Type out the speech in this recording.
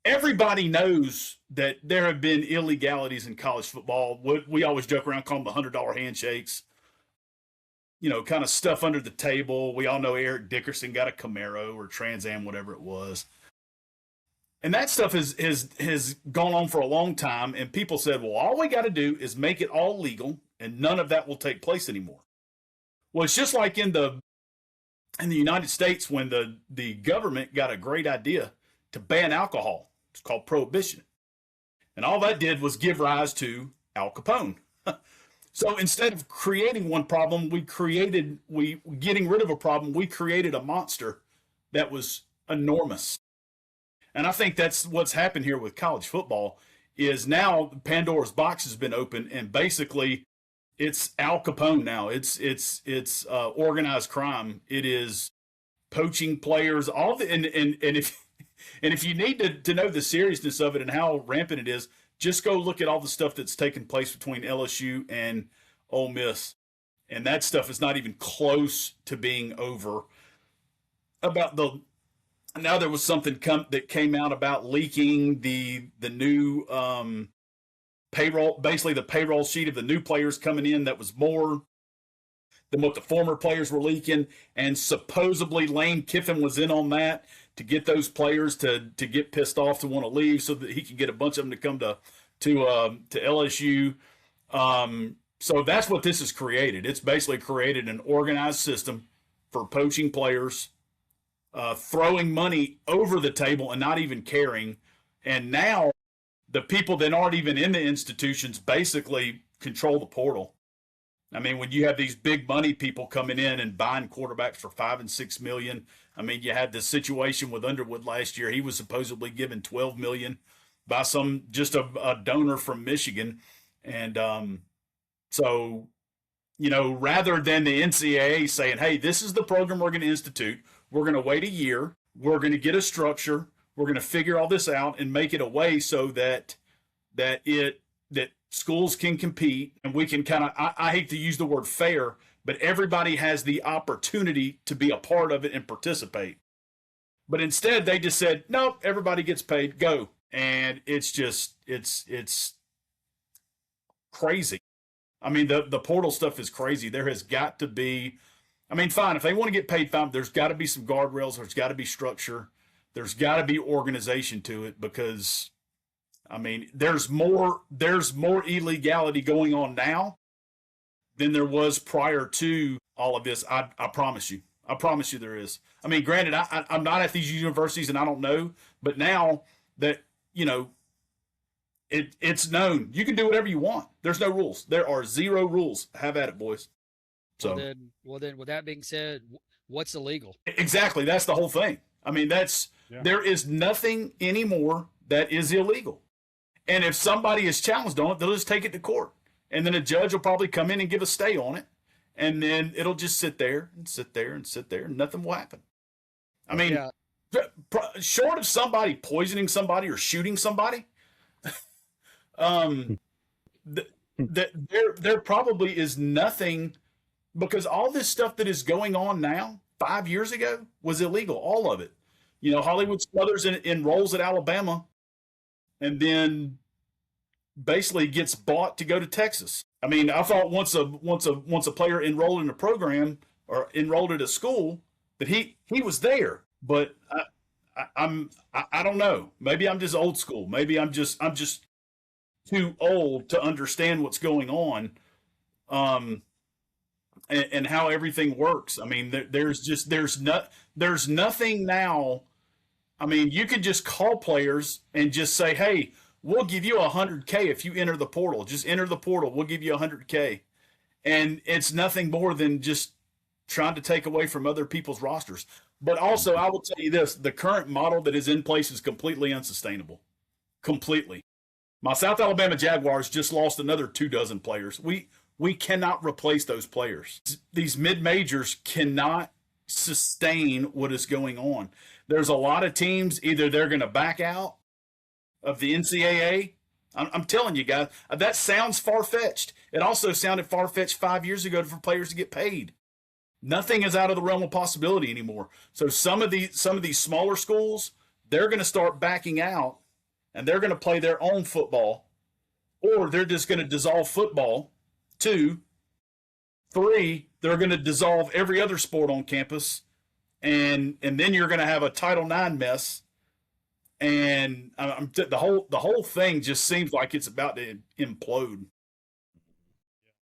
everybody knows that there have been illegalities in college football. What we always joke around, call them the $100 handshakes. Kind of stuff under the table. We all know Eric Dickerson got a Camaro or Trans Am, whatever it was. And that stuff has gone on for a long time. And people said, well, all we got to do is make it all legal, and none of that will take place anymore. Well, it's just like in the United States when the government got a great idea to ban alcohol. It's called prohibition. And all that did was give rise to Al Capone. So instead of creating one problem, getting rid of a problem, we created a monster that was enormous. And I think that's what's happened here with college football is now Pandora's box has been opened, and basically it's Al Capone now. It's organized crime. It is poaching players. All the and if you need to know the seriousness of it and how rampant it is, just go look at all the stuff that's taken place between LSU and Ole Miss, and that stuff is not even close to being over. Now there was something that came out about leaking the new payroll, basically the payroll sheet of the new players coming in that was more than what the former players were leaking, and supposedly Lane Kiffin was in on that to get those players to get pissed off to want to leave so that he can get a bunch of them to come to LSU. So that's what this has created. It's basically created an organized system for poaching players, throwing money over the table and not even caring. And now the people that aren't even in the institutions basically control the portal. I mean, when you have these big money people coming in and buying quarterbacks for $5 and $6 million, I mean, you had this situation with Underwood last year. He was supposedly given $12 million by just a donor from Michigan, and so rather than the NCAA saying, "Hey, this is the program we're going to institute. We're going to wait a year. We're going to get a structure. We're going to figure all this out and make it a way so that schools can compete, and we can kind of, I hate to use the word fair, but everybody has the opportunity to be a part of it and participate." But instead they just said, nope, everybody gets paid, go. And it's crazy. I mean, the portal stuff is crazy. There has got to be, I mean, fine, if they want to get paid, fine, there's got to be some guardrails, there's got to be structure, there's got to be organization to it, because I mean, there's more illegality going on now than there was prior to all of this. I promise you. I promise you there is. I mean, granted, I'm not at these universities and I don't know, but now that, it's known. You can do whatever you want. There's no rules. There are zero rules. Have at it, boys. So Well then, with that being said, what's illegal? exactly, that's the whole thing. I mean, there is nothing anymore that is illegal. And if somebody is challenged on it, they'll just take it to court. And then a judge will probably come in and give a stay on it. And then it'll just sit there and sit there and sit there, and nothing will happen. I mean, Yeah. short of somebody poisoning somebody or shooting somebody, there probably is nothing, because all this stuff that is going on now, 5 years ago, was illegal. All of it. Hollywood Smothers enrolls at Alabama, and then basically gets bought to go to Texas. I mean, I thought once a player enrolled in a program or enrolled at a school that he was there, but I don't know. Maybe I'm just old school. Maybe I'm just too old to understand what's going on, and how everything works. I mean, there's nothing now. I mean, you can just call players and just say, "Hey, we'll give you $100K if you enter the portal. Just enter the portal. We'll give you $100K," and it's nothing more than just trying to take away from other people's rosters. But also, I will tell you this: the current model that is in place is completely unsustainable. Completely. My South Alabama Jaguars just lost another 24 players. We cannot replace those players. These mid majors cannot sustain what is going on. There's a lot of teams, either they're going to back out of the NCAA. I'm telling you guys, that sounds far-fetched. It also sounded far-fetched 5 years ago for players to get paid. Nothing is out of the realm of possibility anymore. So some of these smaller schools, they're going to start backing out and they're going to play their own football, or they're just going to dissolve football. 2, 3, they're going to dissolve every other sport on campus, and then you're going to have a Title IX mess, and the whole thing just seems like it's about to implode.